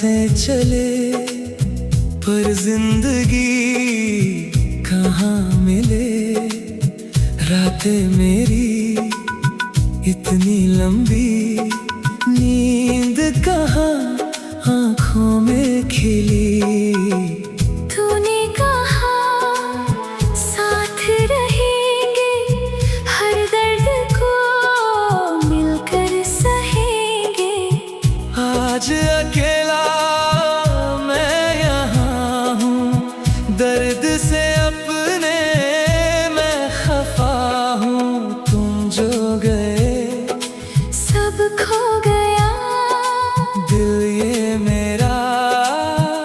सांसें चले पर जिंदगी कहाँ मिले। रातें मेरी इतनी लंबी, नींद कहाँ आँखों में खिली। तूने कहा साथ रहेंगे, हर दर्द को मिलकर सहेंगे। आज अकेला मैं यहाँ हूँ, दर्द से अपने मैं खफा हूँ। तुम जो गए सब खो गया, दिल ये मेरा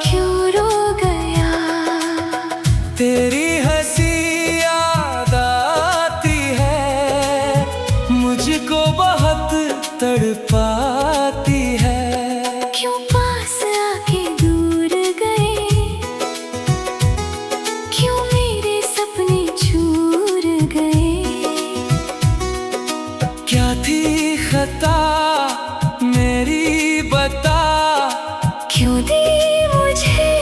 क्यों रो गया। तेरी हंसी याद आती है, मुझको बहुत तड़पाती है। क्यों पास आके दूर गए, क्यों मेरे सपने चूर गए। क्या थी खता मेरी बता, क्यों दी मुझे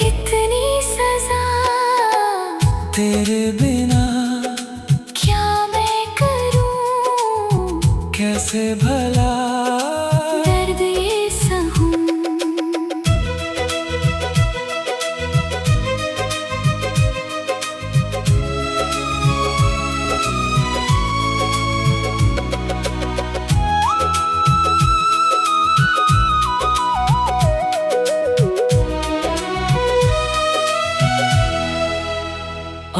इतनी सजा। तेरे बिना क्या मैं करूं, कैसे भला दर्द ये सहूं।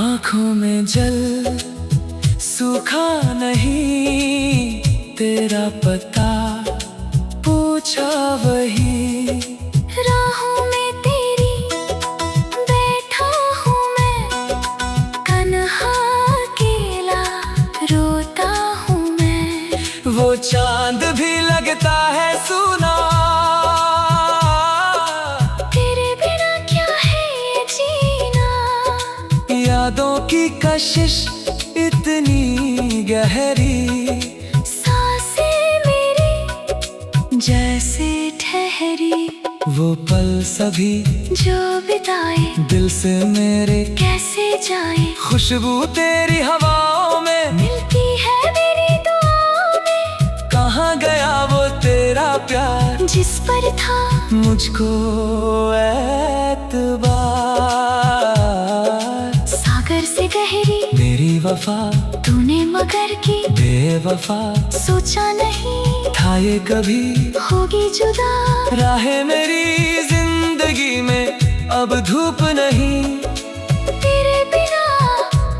आँखों में जल सूखा नहीं, तेरा पता पूछा वही। राहों में तेरी बैठा हूँ मैं, कन्हा अकेला रोता हूँ मैं। वो चांद भी लगता है सूना, तेरे बिना क्या है ये जीना। यादों की कशिश इतनी गहरी, सांसें मेरी जैसे ठहरी। वो पल सभी जो बिताए दिल से मेरे कैसे जाए। खुशबू तेरी हवाओं में मिलती है मेरी दुआओं में, कहाँ गया वो तेरा प्यार जिस पर था मुझको एतबार। सागर से गहरी मेरी वफा तूने मगर की, बेवफा सोचा नहीं था ये कभी होगी जुदा। राहें मेरी जिंदगी में अब धूप नहीं, तेरे बिना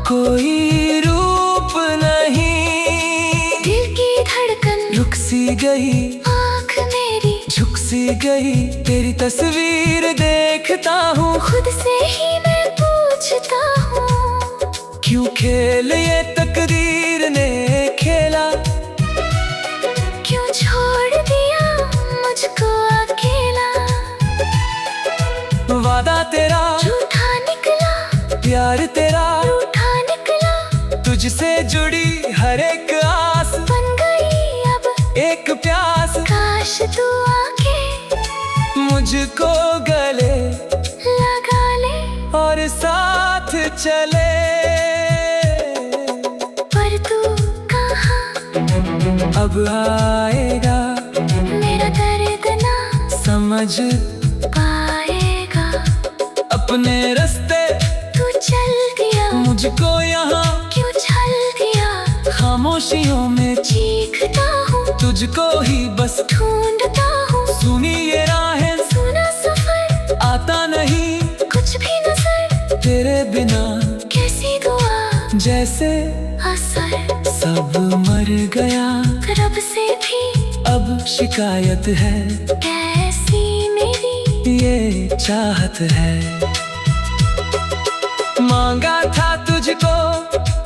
कोई रूप नहीं। दिल की धड़कन रुक सी गई, आँख मेरी झुक सी गई। तेरी तस्वीर देखता हूँ, खुद से ही मैं पूछता हूँ। क्यों खेल ये तकदीर ने खेला। क्यों छोड़ दिया मुझको अकेला। वादा तेरा झूठा निकला, प्यार तेरा रूठा निकला। तुझसे जुड़ी हर एक आस बन गई अब एक प्यास। काश तू आके मुझको गले लगा ले और साथ चले। पर तू कहाँ अब आएगा, मेरा दर्द ना समझ पाएगा। अपने रास्ते तू चल दिया, मुझको यहाँ क्यों छल दिया। खामोशियों में चीखता हूँ, तुझको ही बस ढूंढता हूँ। सुनी ये राहें सुना सफर आता नहीं, कुछ भी नजर तेरे बिना कैसी दुआ जैसे असर। सब मर गया, रब से भी अब शिकायत है। कैसी मेरी ये चाहत है, मांगा था तुझको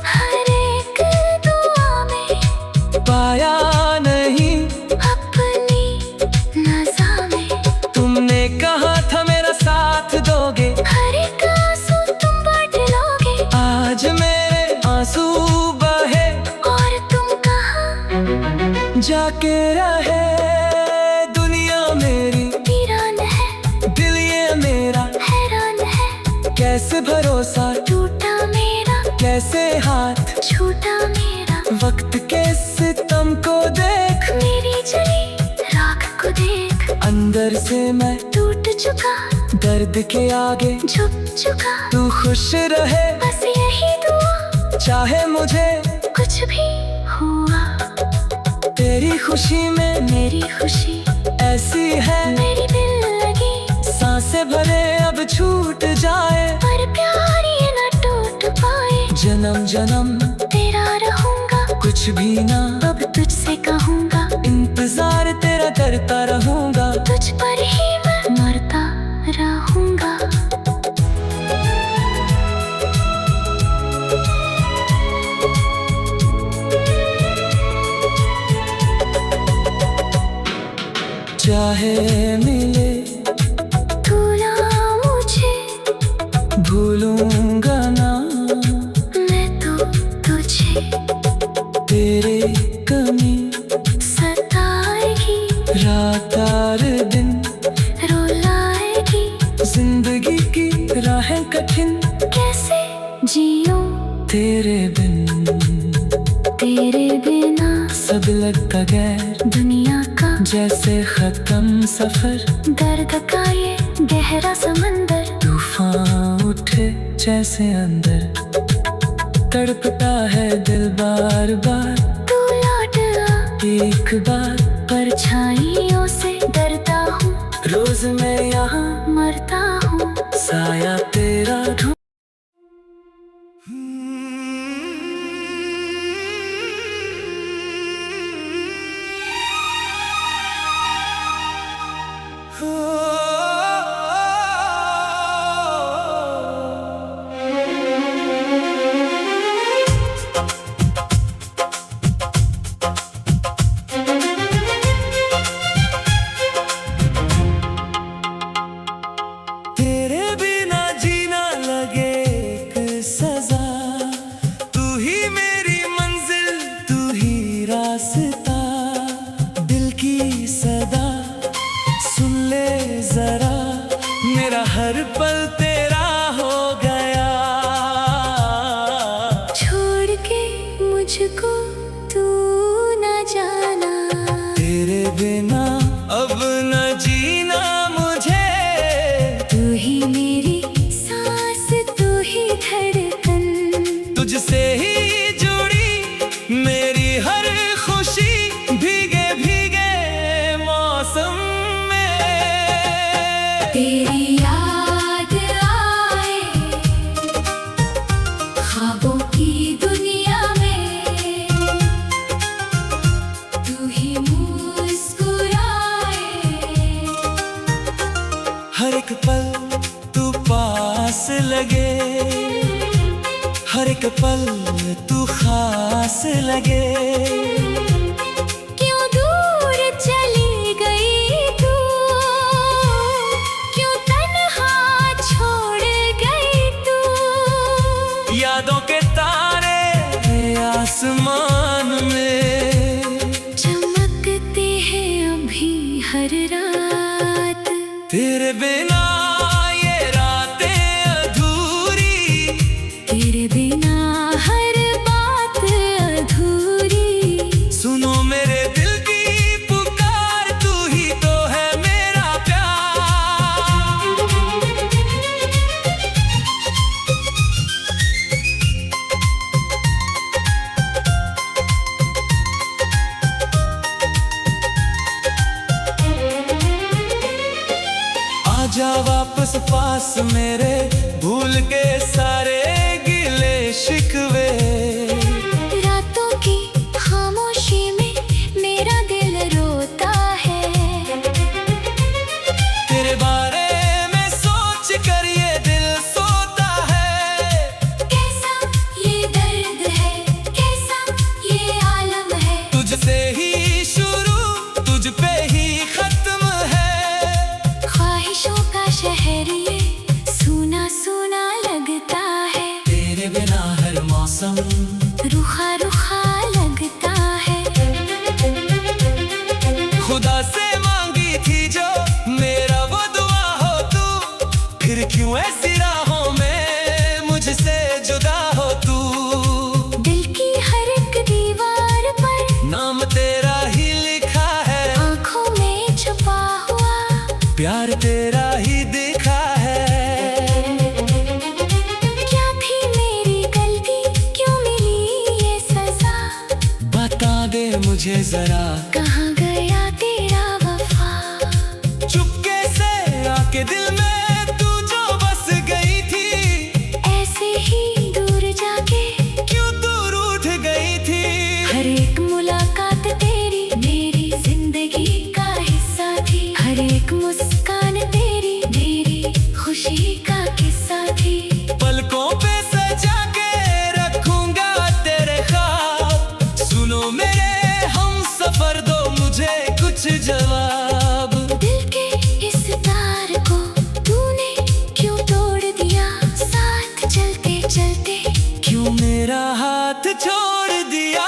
हर एक दुआ में, पाया नहीं अपनी नज़ा में। तुमने कहा था मेरा साथ दोगे, हर एक आंसू तुम बांट लोगे। आज मेरे आंसू बहे और तुम कहाँ जाके रहे दुनिया मेरी वीरान कैसे भरोसा टूटा मेरा, कैसे हाथ छूटा मेरा। वक्त के सितम को देख, मेरी जली राख को देख, अंदर से मैं टूट चुका, दर्द के आगे झुक चुका। तू खुश रहे बस यही दुआ, चाहे मुझे कुछ भी हुआ। तेरी खुशी में मेरी खुशी ऐसी है, मेरी दिल लगी। सांसें भरे अब छूट जाए, पर प्यार ये न टूट पाए। जन्म जन्म तेरा रहूंगा, कुछ भी ना अब तुझसे कहूंगा। इंतजार तेरा करता रहूंगा, तुझ पर ही मैं मरता रहूंगा। चाहे मिले तू ना मुझे, भूलूंगा ना मैं तो तुझे। तेरे कमी सताएगी, रात और दिन रुलाएगी। जिंदगी की राहें कठिन, कैसे जियूं तेरे बिन तेरे बिना। सब लगता गैर, दुनिया का जैसे खत्म सफर। दर्द का ये गहरा समंदर, तूफान उठे जैसे अंदर, तड़पता है दिल बार बार। तू लौट आ एक बार, परछाइयों से डरता हूँ, रोज मैं यहाँ मरता हूँ। साया तेरा ढूंढ। तेरे बिना जीना लगे एक सजा, तू ही मेरी मंजिल, तू ही रास्ता। दिल की सदा सुन ले जरा, मेरा हर पल तेरा हो गया। छोड़ के मुझको तू न जाना, तेरे बिना अब न जीना मुझे। तू ही मेरी सांस, तू ही धड़कन। तुझसे ही जुड़ी मेरी हर खुशी, भीगे भीगे मौसम में। तेरी याद आए ख्वाबों की दुनिया में, तू ही मुस्कुराए। हर एक पल तू पास लगे, हर एक पल तू खास लगे। क्यों दूर चली गई तू, क्यों तन्हा छोड़ गई तू। यादों के तारे आसमान में चमकते हैं अभी हर रात। तेरे बिना ये रातें अधूरी, तेरे बिना हर बात अधूरी। सुनो मेरे दिल की पुकार, तू ही तो है मेरा प्यार। आजा वापस पास मेरे, भूल के सारे गिले शिकवे। रातों की खामोशी में मेरा दिल रोता है। तेरे बारे में सोच कर ये दिल सोता है। कैसा ये दर्द है, कैसा ये आलम है। तुझसे ही शुरू, तुझ पे ही खत्म है। ख्वाहिशों का शहर ये सूना सूना लगता है। तेरे बिना हर मौसम रुखा रुखा लगता है। खुदा से मांगी थी जो, मेरा वो दुआ हो तू। फिर क्यों ऐसी राहों में जरा, कहाँ गया तेरा वफा। चुपके से आके दिल में तू जो बस गई थी, ऐसे ही दूर जाके क्यों दूर उठ गई थी। हर एक मुलाकात तेरी मेरी जिंदगी का हिस्सा थी। हर एक मुस्कान तेरी मेरी खुशी का किस्सा थी। पलकों पे सजा के रखूंगा तेरे ख्वाब। सुनो मेरे हम सफर, दो मुझे कुछ जवाब। दिल के इस तार को तूने क्यों तोड़ दिया। साथ चलते चलते क्यों मेरा हाथ छोड़ दिया।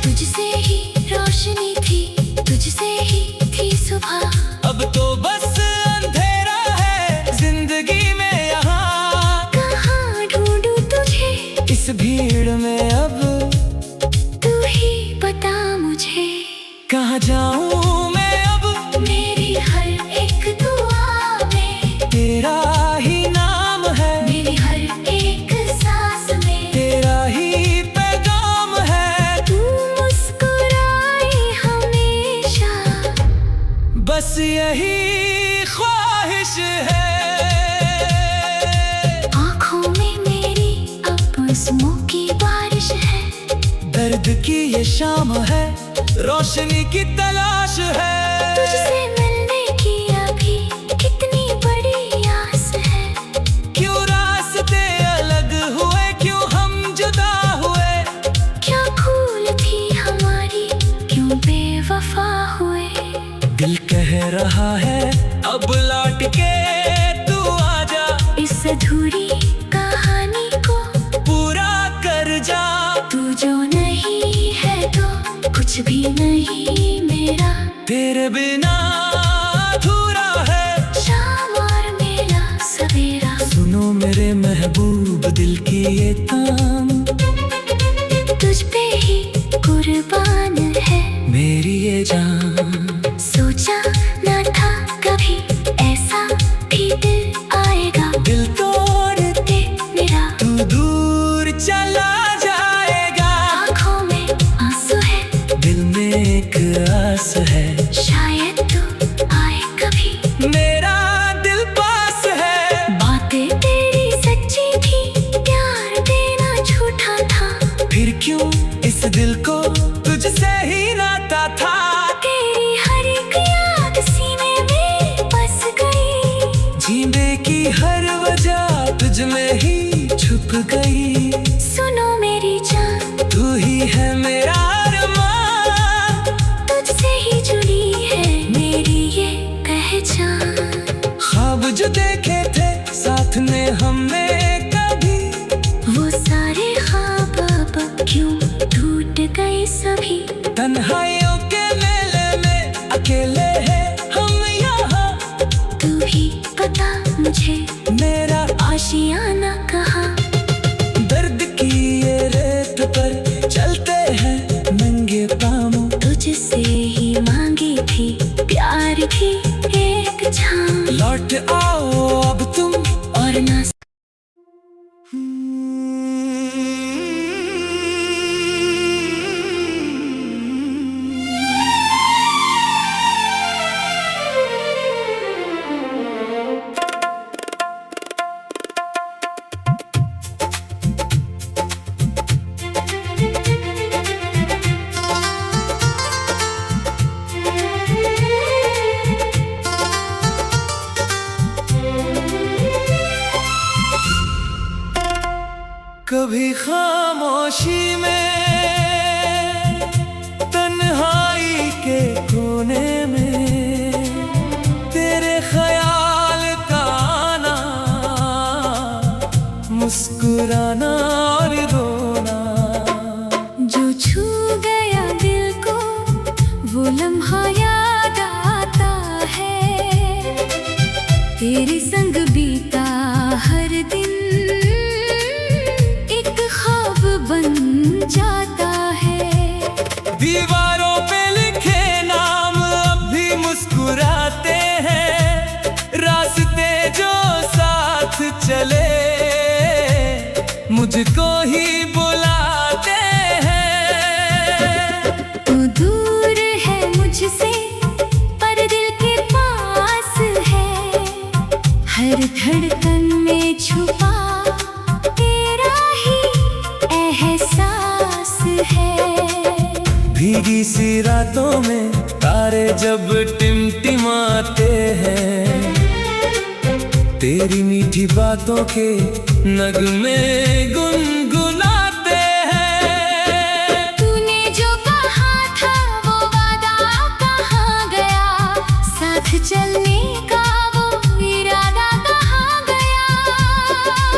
तुझसे ही रोशनी थी, तुझसे ही थी सुबह। अब तो बस अंधेरा है जिंदगी में यहाँ। कहाँ ढूंढूं तुझे इस भीड़ में अब तू ही बता मुझे। कहाँ जाऊँ मैं अब, मेरी हर एक दुआ में तेरा ही नाम है। मेरी हर एक सांस में तेरा ही पैगाम है। तू मुस्कुराए हमेशा, बस यही ख्वाहिश है। आँखों में मेरी अब आंसुओं की बारिश है। दर्द की ये शाम है, रोशनी की तलाश है। तुझसे मिलने की अभी कितनी बड़ी आस है। क्यों रास्ते अलग हुए, क्यों हम जुदा हुए। क्या भूल थी हमारी, क्यों बेवफा हुए। दिल कह रहा है अब लौट के तू आजा। इस अधूरी कहानी को पूरा कर जा। तू जो नहीं है तो कुछ भी नहीं मेरा। तेरे बिना अधूरा है शाम और मेरा सवेरा। सुनो मेरे महबूब, दिल की ये ताम तुझ पे ही कुर्बान है मेरी ये जान। सोचा ना था कभी ऐसा भी दिल आएगा। दिल तोड़ दे मेरा तू दूर चला जाएगा। आँखों में आंसू है, दिल में एक आस है, शायद तू आए कभी। मेरा दिल पास है। बातें तेरी सच्ची थी, प्यार देना झूठा था। फिर क्यों इस दिल को तुझसे ही नाता था। तेरी हर एक याद सीने में बस गई। जीने की हर वजह तुझ में ही छुप गई। सुनो मेरी जान, तू ही है मेरा अरमान। तुझसे ही जुड़ी है मेरी ये पहचान। ख्वाब जो देखे थे साथ में हमने कभी, वो सारे ख्वाब अब क्यों टूट गए सभी। तन्हाइयों के मेले में अकेले हैं हम यहाँ। तू ही बता मुझे मेरा आशियाना कहाँ। दर्द की ये रेत पर चलते हैं नंगे पाँव। तुझसे ही मांगी थी प्यार की एक छाँव। लौट आओ अब तुम और ना कभी खामोशी में तन्हाई के कोने में तेरे ख्याल का आना, मुस्कुराना और रोना। जो छू गया दिल को वो लम्हा याद आता है। तेरे संग बीता हर दिन एक ख्वाब बन जाता है। दीवारों पे लिखे नाम अब भी मुस्कुराते हैं। रास्ते जो साथ चले मुझको ही बुलाते हैं। हर धड़कन में छुपा तेरा ही एहसास है। भीगी सी रातों में तारे जब टिमटिमाते हैं, तेरी मीठी बातों के नगमे गुनगुनाते हैं। तूने जो कहा था वो वादा कहाँ गया, साथ चलने का वो इरादा कहाँ गया।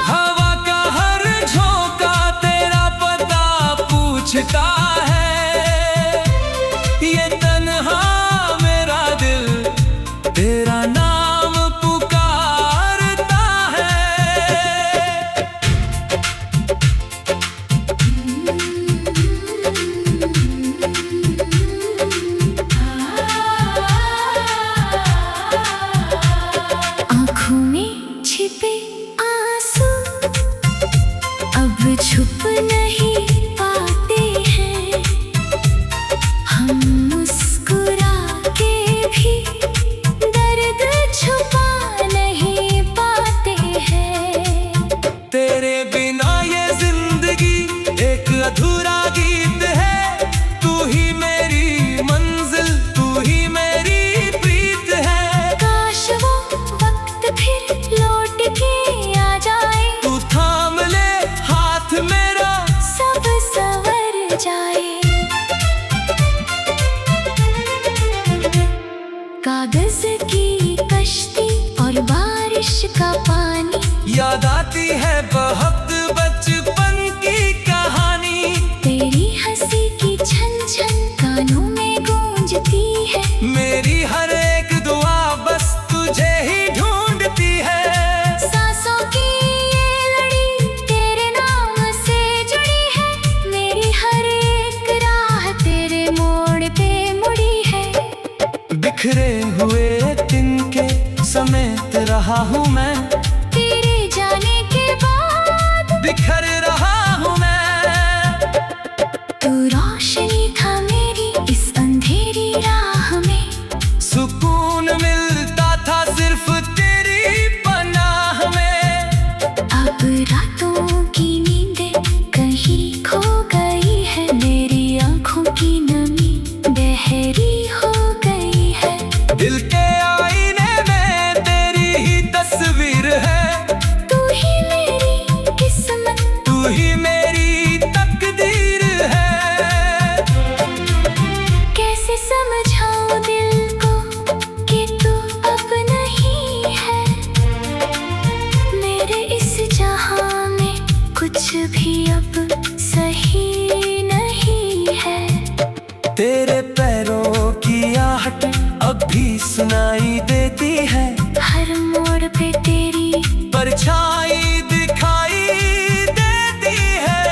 हवा का हर झोंका तेरा पता पूछता है, ये तन्हा मेरा दिल तेरा नाम पुकारता है। आँखों में छिपे आंसू अब छुप नहीं पाते हैं, हम मुस्कुरा के भी दर्द छुपा नहीं पाते हैं। तेरे बिना ये जिंदगी एक अधूरा गीत है, तू ही मेरी मंजिल, तू ही मेरी प्रीत है। काश वो वक्त फिर लौट के आ जाए, तू थाम ले हाथ मेरा, सब संवर जाए। कागज की कश्ती और बारिश का पानी, याद आती है बहुत बचपन की कहानी। तेरी हंसी की छन छन कानों में गूंजती है। मेरी हर एक दुआ बस तुझे ही ढूंढती है। सांसों की ये लड़ी तेरे नाम से जुड़ी है, मेरी हर एक राह तेरे मोड़ पे मुड़ी है। बिखरे हुए तिनके समेट रहा हूँ मैं, तेरे जाने के बाद बिखर रहा हूँ मैं। तू रोशनी था मेरी इस अंधेरी राह में, सुकून मिलता था सिर्फ तेरी पनाह में। अब रातों की नींदें कहीं खो गई है, मेरी आंखों की नमी बहरी हो गई है। दिल के आईने में तेरी ही तस्वीर है, तू ही मेरी किस्मत, तू ही मेरी तकदीर है। कैसे समझाऊं दिल को कि तू अब नहीं है। मेरे इस जहां में कुछ भी अब सही नहीं है। तेरे पैरों की आहट अब भी सुनाई देती है, हर मोड़ पे तेरी परछाई दिखाई देती है।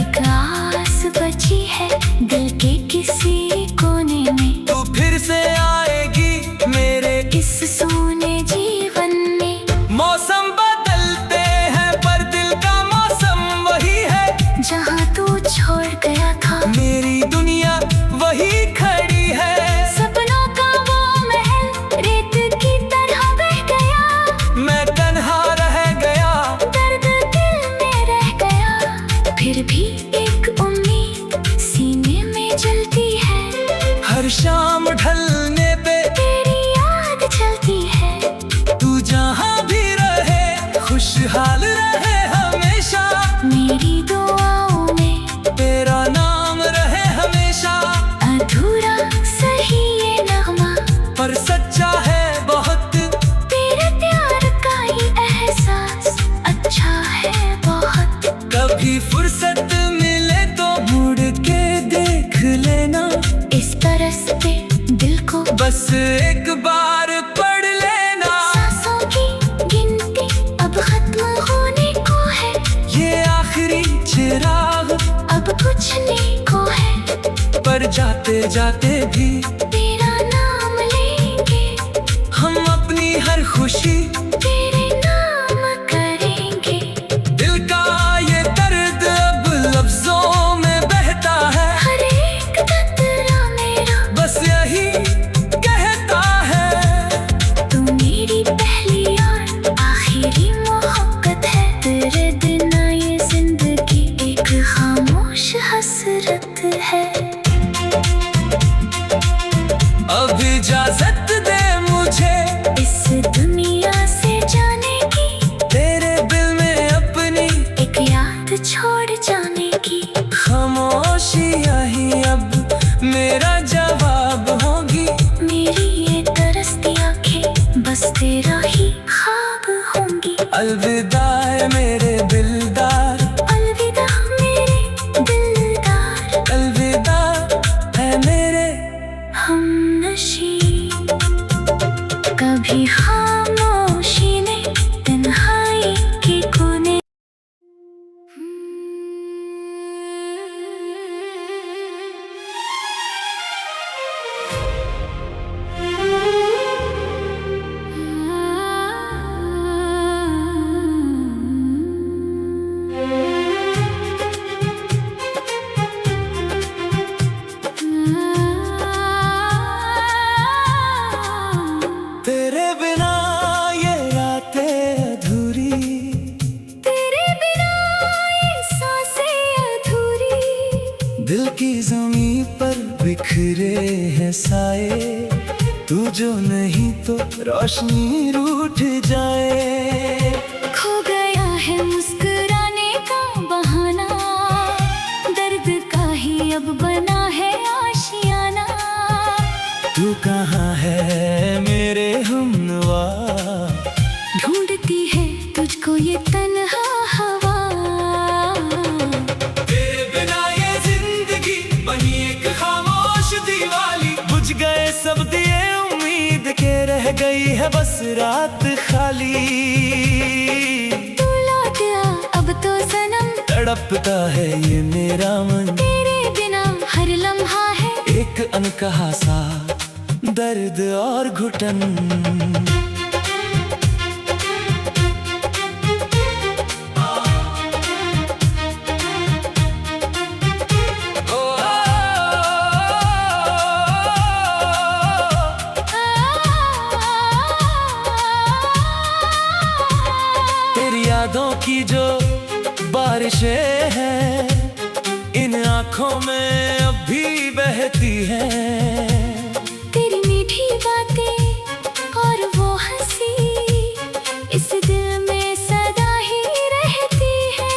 एक आस बची है दिल के किसी कोने में, तू फिर से आएगी मेरे इस सोने जीवन में। मौसम बदलते हैं पर दिल का मौसम वही है, जहाँ तू छोड़ गया था मेरी दुनिया वही खड़ी है। सपनों का वो महल रेत की तरह बह गया, मैं तन्हा रह गया, दर्द दिल में रह गया। फिर भी एक उम्मीद सीने में जलती है, हर शाम ढलने पे तेरी याद चलती है। तू जहाँ भी रहे खुशहाल रहे हमेशा, मेरी दुआओं में तेरा नाम रहे हमेशा। अधूरा सही ये नगमा, पर सच्चा है बहुत, तेरे प्यार का ही एहसास अच्छा है बहुत। कभी फुर्सत मिले तो मुड़ के देख लेना, इस तरस पे दिल को बस एक बार पढ़ लेना। सांसों की गिनती अब खत्म होने को है, ये आखिरी चिराग अब बुझने को है। पर जाते जाते भी तेरा नाम लेंगे, हम अपनी हर खुशी तेरे नाम करेंगे। दिल का ये दर्द अब लफ्जों में बहता है, हर एक कतरा मेरा बस यही कहता है। तू मेरी पहली और अलविदा है मेरे दिलदार, अलविदा मेरे दिलदार, अलविदा है मेरे हमनशी। कभी खामोशी ने तन्हाई के कोने तेरे बिना ये रातें अधूरी, तेरे बिना ये सांसें अधूरी। दिल की ज़मीं पर बिखरे हैं साए, तू जो नहीं तो रोशनी रूठ जाए। खो गया है मुस्कुराने का बहाना, दर्द का ही अब बना है आशियाना। तू कहाँ है मेरे हमनवा, ढूंढती है तुझको ये तन्हा हवा। तेरे बिना ये जिंदगी बनी एक खामोश दीवाली, बुझ गए सब दिए उम्मीद के, रह गई है बस रात खाली। तू लौट आ अब तो सनम, तड़पता है ये मेरा मन, तेरे बिना हर लम्हा है एक अनकहा सा दर्द और घुटन। तेरी यादों की जो बारिशें हैं, इन आँखों में अब भी बहती हैं। तेरी मीठी बातें और वो हंसी इस दिल में सदा ही रहती है।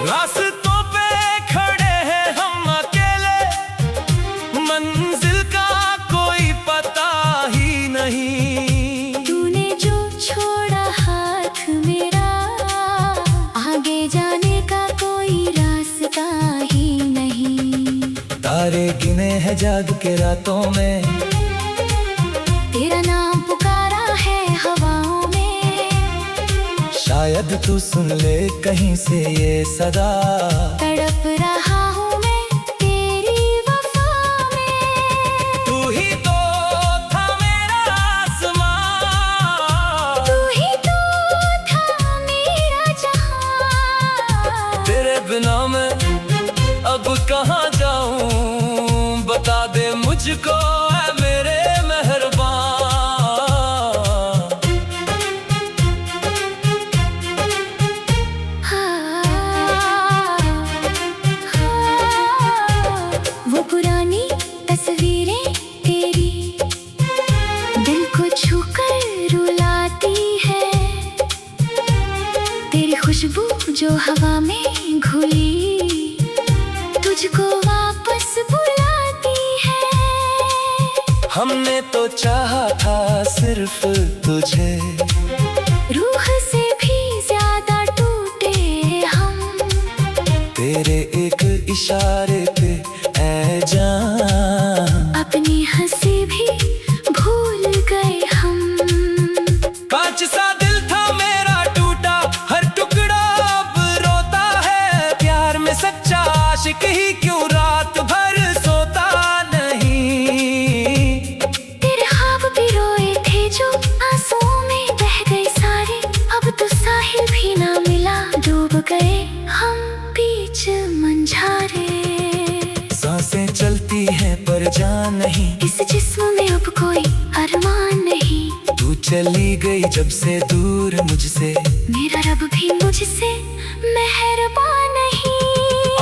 रास्तों पे खड़े हैं हम अकेले, मंजिल का कोई पता ही नहीं। तूने जो छोड़ा हाथ मेरा, आगे जाने का कोई रास्ता ही नहीं। तारे गिने हैं जाग के रातों में, तेरा नाम पुकारा है हवाओं में। शायद तू सुन ले कहीं से ये सदा, तड़प रहा हूँ मैं तेरी वफा में। तू ही तो था मेरा आसमां, तू ही तो था मेरा जहां। तेरे बिना मैं अब कहाँ जाऊं, बता दे मुझको ऐ मेरे मेहरबान। वो पुरानी तस्वीरें तेरी दिल को छूकर रुलाती है। तेरी खुशबू जो हवा में घुली, तुझको वापस बुलाती है। हमने तो चाहा था सिर्फ तुझे, रूह से भी ज्यादा टूटे हम। तेरे एक इशारे पे ऐ जान, अपनी हंसी भी भूल गए हम। कांच सा दिल था मेरा टूटा, हर टुकड़ा अब रोता है। प्यार में सच्चा आशिक ही क्यों रात भर सोता नहीं। तेरे ख्वाब भी रोए थे जो आंसुओं में बह गए सारे। अब तो साहिल भी ना मिला, डूब गए हम बीच मंझारे। सांसें चलती हैं पर जान नहीं, इस जिस्म में अब कोई अरमान नहीं। तू चली गई जब से दूर मुझसे, मेरा रब भी मुझसे मेहरबान नहीं।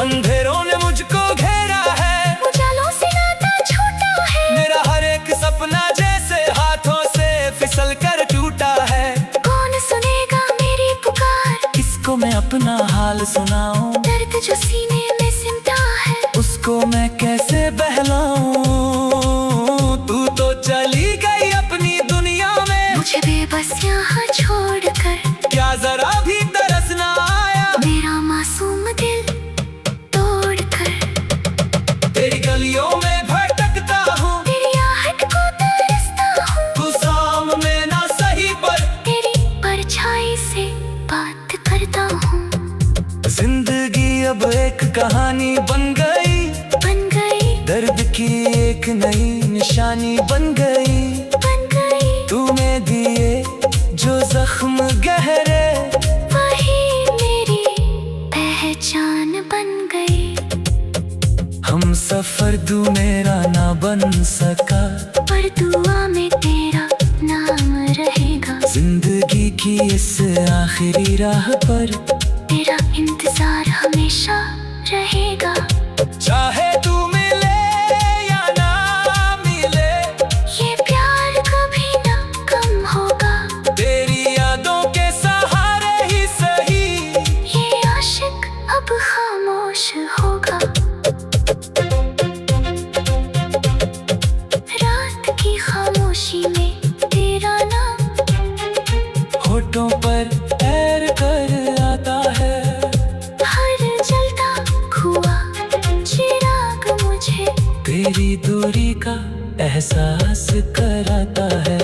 अंधेरों ने मुझको घेरा है, उजालों से नाता छूटा है। मेरा हर एक सपना जैसे हाथों से फिसल कर टूटा है। कौन सुनेगा मेरी पुकार, किसको मैं अपना हाल सुनाऊं। दर्द जो सीने में सिमटा है, उसको मैं कैसे बहलाऊं। तू तो चली गई अपनी दुनिया में, मुझे बेबस यहाँ छोड़कर। क्या एक कहानी बन गई, बन गई, दर्द की एक नई निशानी बन गई, बन गई। तूने दिए जो जख्म गहरे, वही मेरी पहचान बन गई। हम सफर तू मेरा ना बन सका, पर दुआ में तेरा नाम रहेगा। जिंदगी की इस आखिरी राह पर तेरा इंतजार हमेशा रहेगा। चाहे तू मिले या ना मिले, ये प्यार कभी ना कम होगा। तेरी यादों के सहारे ही सही, ये आशिक अब खामोश होगा। रात की खामोशी में तेरा नाम होठों पर तैर कर आता है, हर जलता हुआ चिराग मुझे तेरी दूरी का एहसास कराता है।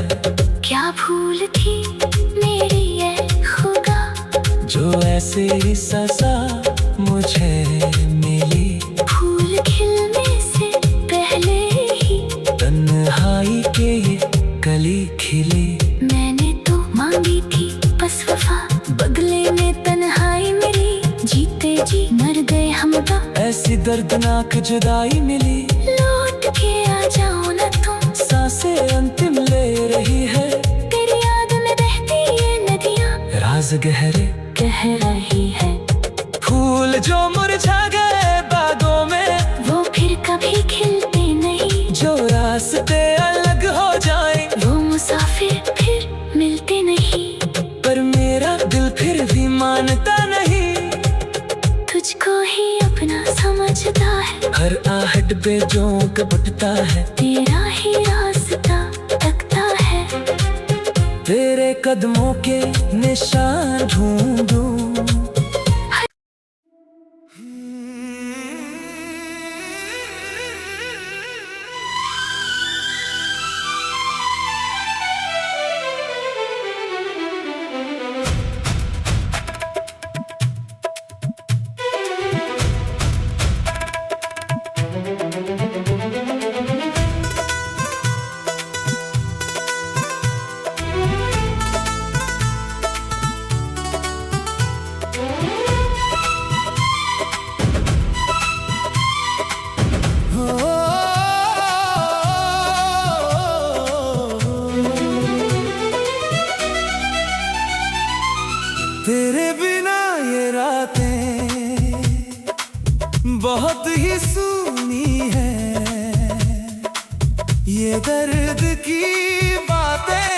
क्या भूल थी मेरी ये खुदा, जो ऐसे ही सजा मुझे मिली, फूल खिलने से पहले ही तन्हाई के ये कली खिली। मैंने तो मांगी थी बस वफा, बदले में तन्हाई मिली। जीते जी मर गए हम तो, ऐसी दर्दनाक जुदाई मिली। लौट के आ जाओ न तुम, सांसें अंतिम ले रही है, तेरी याद में बहती ये नदियाँ राज गहरे कह रही है। फूल जो मुरझा गए बागों में, वो फिर कभी खिलते नहीं। जो रास्ते अलग हो जाए, वो मुसाफिर फिर मिलते नहीं। पर मेरा दिल फिर भी मानता नहीं। तुझको ही अपना समझता है, हर आहट पे जो कपटता है, तेरा ही रास्ता तकता है। तेरे कदमों के निशान ढूंढूं। तेरे बिना ये रातें बहुत ही सूनी है, ये दर्द की बातें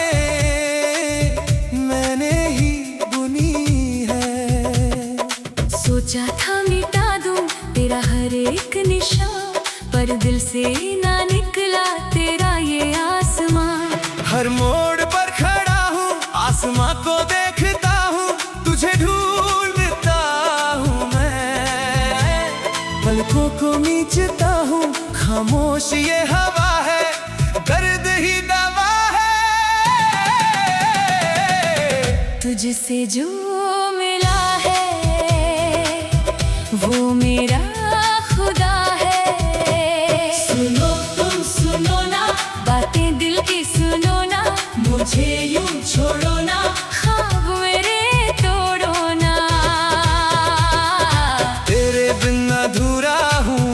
मैंने ही बुनी है। सोचा था मिटा दूं तेरा हर एक निशान, पर दिल से ना निकला तेरा ये आसमां। हर मोड़ पर खड़ा हूँ, आसमां को देखता हूँ, तुझे ढूंढता हूँ मैं। पलकों को नीचता हूँ, खामोश ये हवा है, दर्द ही दवा है। तुझसे जो मिला है वो मेरा खुदा है। सुनो तुम सुनो ना, बातें दिल की सुनो ना, मुझे यूं छोड़ो ना, ख्वाब मेरे तोड़ो ना। तेरे बिन अधूरा हूँ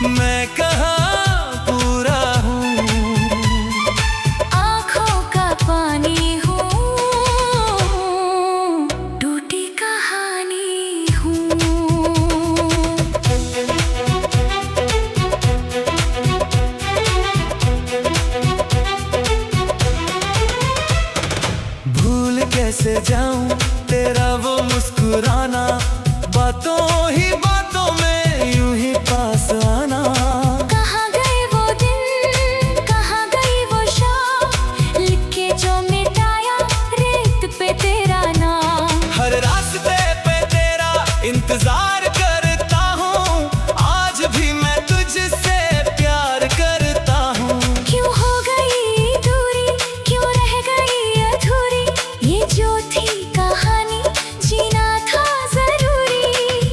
मैं, कहाँ पूरा हूँ। आँखों का पानी हूँ, टूटी कहानी हूँ। भूल कैसे जाऊं तेरा वो मुस्कुराना, बातों ही बातों में यूं ही पास आना। कहाँ गए वो दिन, कहाँ गई वो शाम, लिख के जो मिटाया रेत पे तेरा नाम। हर रास्ते पे तेरा इंतजार करता हूँ, आज भी मैं तुझसे प्यार करता हूँ। क्यों हो गई दूरी, क्यों रह गई अधूरी, ये जो थी कहानी जीना था जरूरी।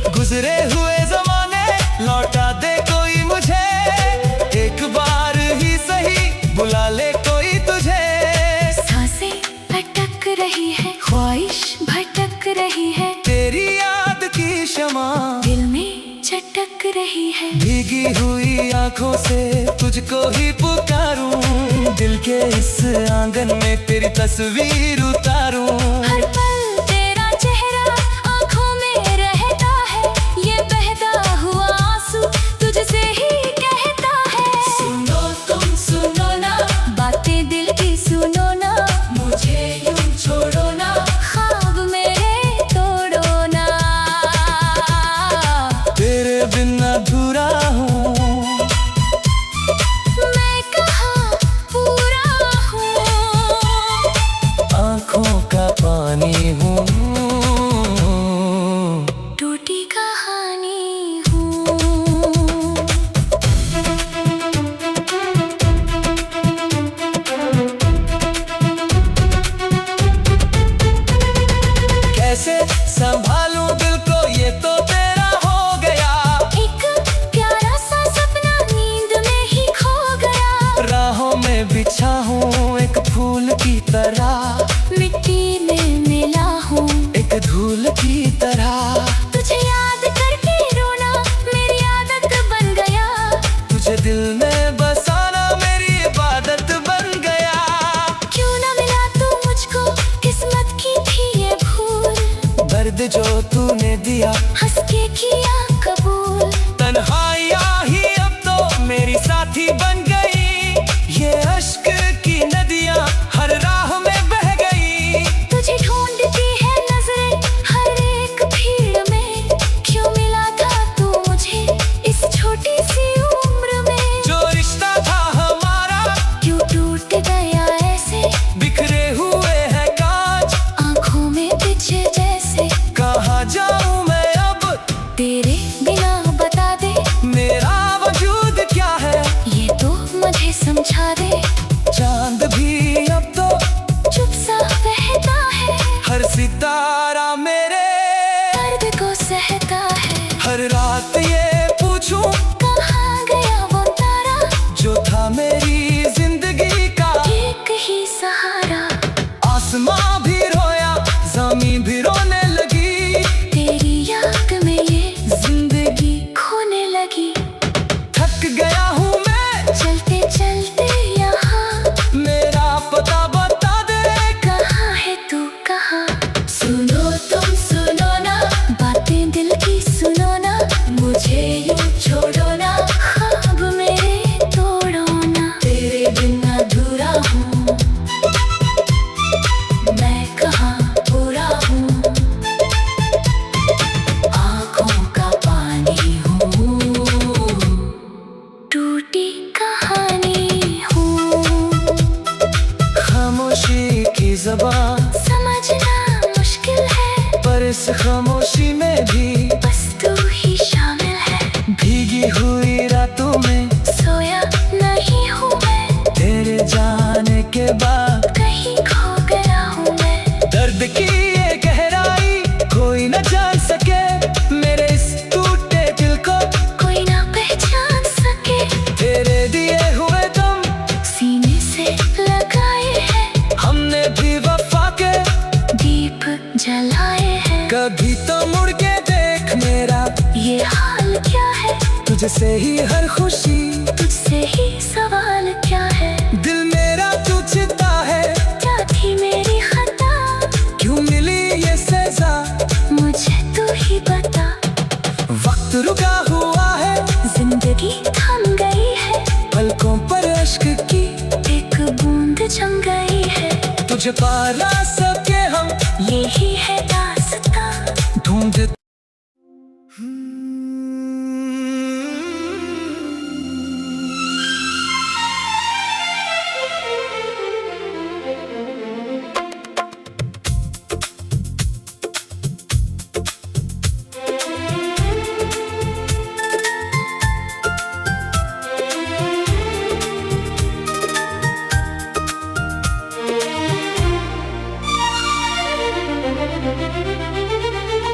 रही है, ख्वाहिश भटक रही है, तेरी याद की शमा दिल में चटक रही है। भीगी हुई आंखों से तुझको ही पुकारूं, दिल के इस आंगन में तेरी तस्वीर उतारूं। हर पल तेरा चेहरा आंखों में रहता है, ये बहता हुआ आंसू तुझसे ही कहता है। सुनो तुम सुनो ना, बातें दिल की सुनो ना, मुझे यूं छोड़ो ना, ख्वाब मेरे तोड़ो ना। तेरे बिन अधूरा हूँ, मैं कहाँ पूरा हूँ, आँखों का पानी हूँ, टूटी कहानी हूँ। कैसे संभालूं दिल को, ये तो तेरा हो गया। एक प्यारा सा सपना नींद में ही खो गया, राहों में बिछा हूँ एक फूल की तरह, मिट्टी में मिला हूँ एक धूल की तरह। तुझे याद करके रोना मेरी आदत बन गया, तुझे दिल में बसाना मेरी इबादत बन गया। क्यों ना मिला तू मुझको, किस्मत की थी ये भूल, दर्द जो तूने दिया हंस के किया कबूल। तन्हाइयाँ ही अब तो मेरी साथी बन गई, ये अश्क की नदियाँ हर राह में बह गई। तुझे ढूंढती है नजरें हर एक भीड़ में, क्यों मिला था तू मुझे इस छोटी सी उम्र में। जो रिश्ता था हमारा क्यों टूट गया ऐसे, बिखरे हुए हैं कांच, आंखों में बिछे जैसे। कहाँ जाऊँ मैं अब तेरे बिना बता दे, मेरा वजूद क्या है, ये तो मुझे समझा दे। चांद भी अब तो चुप सा बहता है, हर सितारा मेरे दर्द को सहता है। हर रात ये पूछूं कहाँ गया वो तारा, जो था मेरी जिंदगी का एक ही सहारा। आसमां भी रोया, ज़मीन भी रोने लगी, तेरी याद में ये जिंदगी खोने लगी। थक गया हूँ मैं चलते चलते यहाँ, मेरा पता बता दे। कहाँ है तू कहाँ। सुनो तुम सुनो ना, बातें दिल की सुनो ना, मुझे यूं छोड़ो ना, ख्वाब मेरे तोड़ो ना। तेरे बिन अधूरा हूँ, मैं कहाँ पूरा हूँ, आँखों का पानी हूँ, टूटी कहानी हूँ। खामोशी की ज़बान समझना मुश्किल है, पर इस खामोशी में भी बस तू ही शामिल है। भीगी हुई रातों में सोया नहीं हूँ मैं, तेरे जाने के बाद कहीं खो गया हूँ मैं। दर्द की ये गहराई कोई न जान सके, मेरे इस टूटे दिल को कोई ना पहचान सके, तेरे दिए हुए दम सीने से लगाए हैं, हमने भी वफा के दीप जलाए हैं। कभी तो मुड़ के देख मेरा ये हाल क्या है, तुझसे ही हर खुशी, तुझसे ही सवाल क्या है। दिल मेरा तुझता है, क्या थी मेरी खता, क्यों मिली ये सजा, मुझे तू ही बता। वक्त रुका हुआ है, जिंदगी थम गई है, पलकों पर अश्क की एक बूंद जम गई है। तुझे पाला सके हम, यही है दास्तां। ढूंढ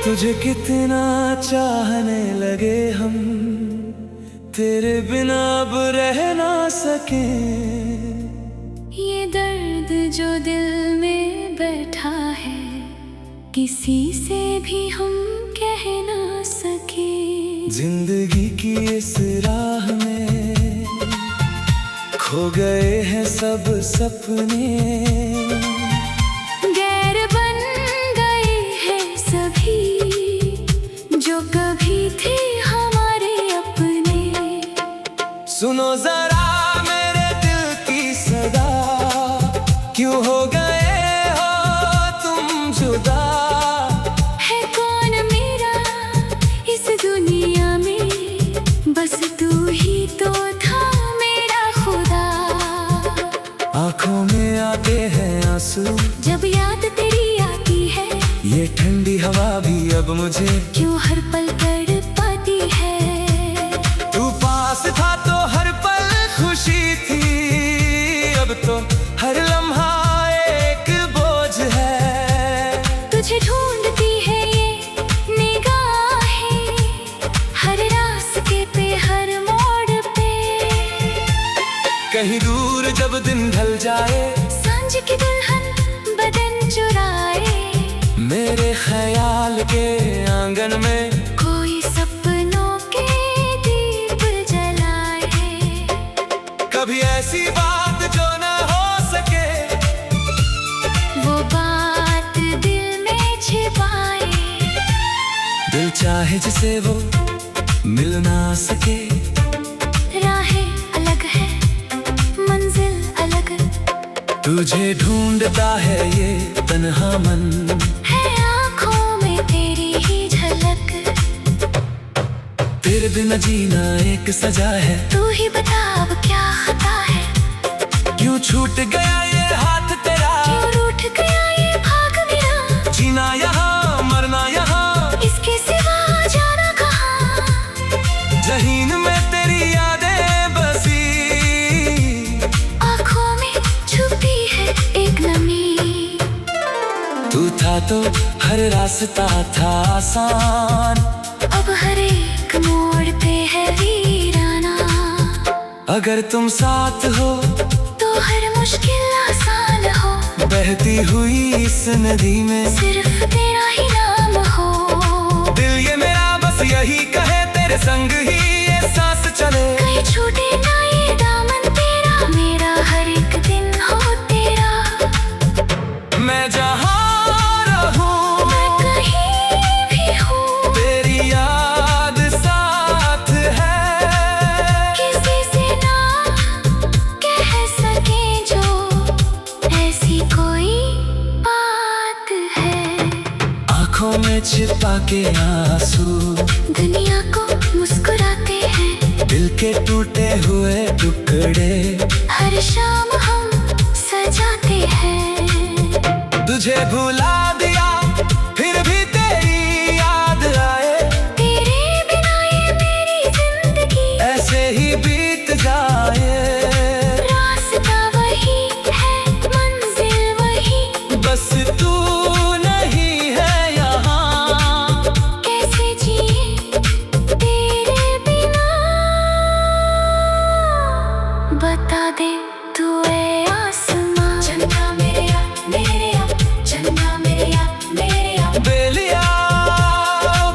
तुझे कितना चाहने लगे हम, तेरे बिना अब रह ना सके। ये दर्द जो दिल में बैठा किसी से भी हम कह ना सके। जिंदगी की इस राह में खो गए हैं सब सपने, गैर बन गए हैं सभी जो कभी थे हमारे अपने। सुनो जरा मेरे दिल की सदा, क्यों हो गए हो तुम जुदा। है कौन मेरा इस दुनिया में, बस तू ही तो था मेरा खुदा। आंखों में आते हैं आंसू जब याद तेरी आती है, ये ठंडी हवा भी अब मुझे क्यों हर पल तड़पाती है। तू पास था तो हर पल खुशी थी, अब तो हर लम्हा एक बोझ है। तुझे ढूंढती है ये निगाहें, हर रास्ते पे हर मोड़ पे। कहीं दूर जब दिन ढल जाए, सांझ की दुल्हन बदन चुराए, मेरे ख्याल के आंगन में कोई सपनों के दीप जलाए। कभी ऐसी बात जो न हो सके, वो बात दिल में छिपाए। दिल चाहे जिसे वो मिल ना सके। राहें अलग है, मंजिल अलग, तुझे ढूंढता है ये तन्हा मन, है आँखों में तेरी ही झलक। तेरे बिना जीना एक सजा है, तू ही बता अब क्या खता है। क्यों छूट गया ये हाथ तेरा, क्यों रूठ गया ये भाग मेरा। जीना यहाँ मरना यहाँ, इसके सिवा जाना कहाँ। जहीन में तेरी यादें बसी, आँखों में छुपी है एक नमी। तू था तो हर रास्ता था आसान, अब हर एक मोड़ पे है वीराना। अगर तुम साथ हो तो हर मुश्किल आसान हो, बहती हुई इस नदी में सिर्फ तेरा ही नाम हो। दिल ये मेरा बस यही कहे, तेरे संग ही ये सांस चले। कहीं छूटे ना ये दामन तेरा, मेरा हर एक दिन हो तेरा। मैं जहाँ रहूं, मैं कहीं भी हूँ, तेरी याद साथ है। किसी से ना कह सके जो ऐसी कोई बात है। आंखों में छिपा के आंसू दुनिया को मुस्कुराते हैं, दिल के टूटे हुए टुकड़े हर शाम हम सजाते हैं। तुझे भुला दिया फिर भी तेरी याद आए, तेरे बिना ये मेरी जिंदगी ऐसे ही बीत जाए। रास्ता वही है, मंजिल वही, बस तू नहीं है यहाँ, कैसे जिए तेरे बिना। बता दे तू ए आसमां, चन्ना मेरे या मेरे या, चन्ना मेरे या मेरे या। बेलिया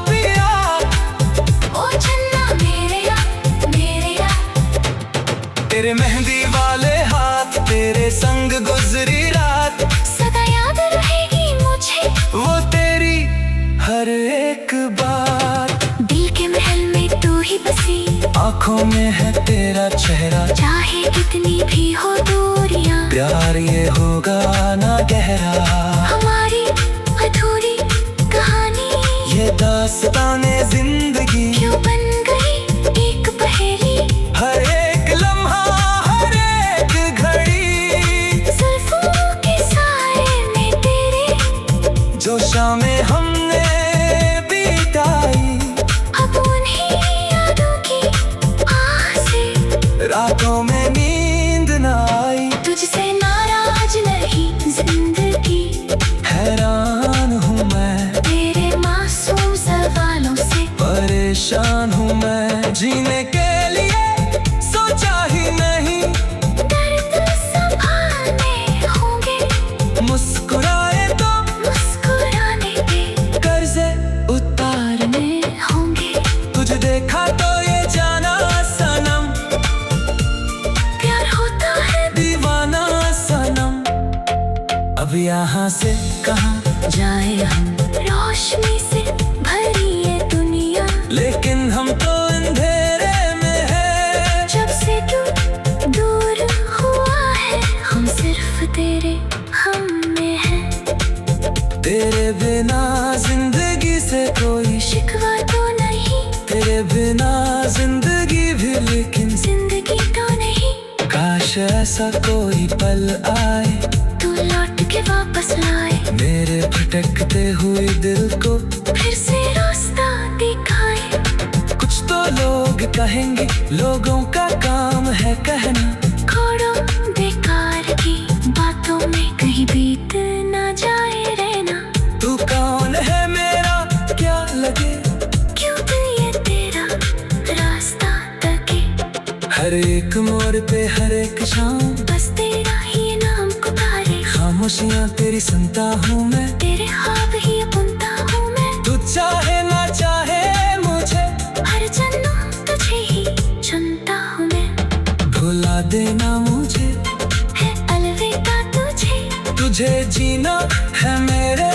पिया, ओ चन्ना मेरे या मेरे या। तेरे मेहंदी वाले हाथ, तेरे संग गुजरी रात, सदा याद रहेगी मुझे वो तेरी हर एक बात। दिल के महल में तू ही बसी, आंखों में है तेरा चेहरा, चाहे कितनी भी हो दूरियां, प्यार ये होगा ना गहरा। हमारी अधूरी कहानी ये दास्ताने जिंदगी, क्यों बन गई एक पहेली। हर एक लम्हा हर एक घड़ी, जुल्फों के साए में तेरे जो शामें हमने बिताई, अब उन्हीं यादों की आह से रातों में नींद न आई। तुझसे नाराज नहीं जिंदगी, हैरान हूँ मैं तेरे मासूम सवालों से, परेशान हूँ मैं, जीने के लिए सोचा ही नहीं। दर्द संभालने होंगे, मुस्कुराए तो मुस्कुराने के कहाँ से कहाँ जाए हम, रोशनी से भरी ये दुनिया, लेकिन हम तो अंधेरे में है। जब से तू दूर हुआ है, हम सिर्फ तेरे हम में है। तेरे बिना जिंदगी से कोई शिकवा तो नहीं, तेरे बिना जिंदगी भी लेकिन जिंदगी तो नहीं। काश ऐसा कोई पल आए, तू लौट के वापस लाए, मेरे भटकते हुए दिल को फिर से रास्ता दिखाए। कुछ तो लोग कहेंगे, लोगों का काम है कहना, छोड़ो बेकार की बातों में कहीं बीत ना जाए रहना। तू कौन है मेरा क्या लगे, क्यों दिल ये तेरा रास्ता तके, हर एक मोड़ पे हर एक शाम बस तेरा ही नाम पुकारे। खामोशियाँ तेरी सुनता हूँ मैं, तेरे ख्वाब ही बुनता हूँ मैं। तू चाहे ना चाहे मुझे, हर जन्म तुझे ही चुनता हूँ मैं। भुला देना मुझे, है अलविदा तुझे, तुझे जीना है मेरे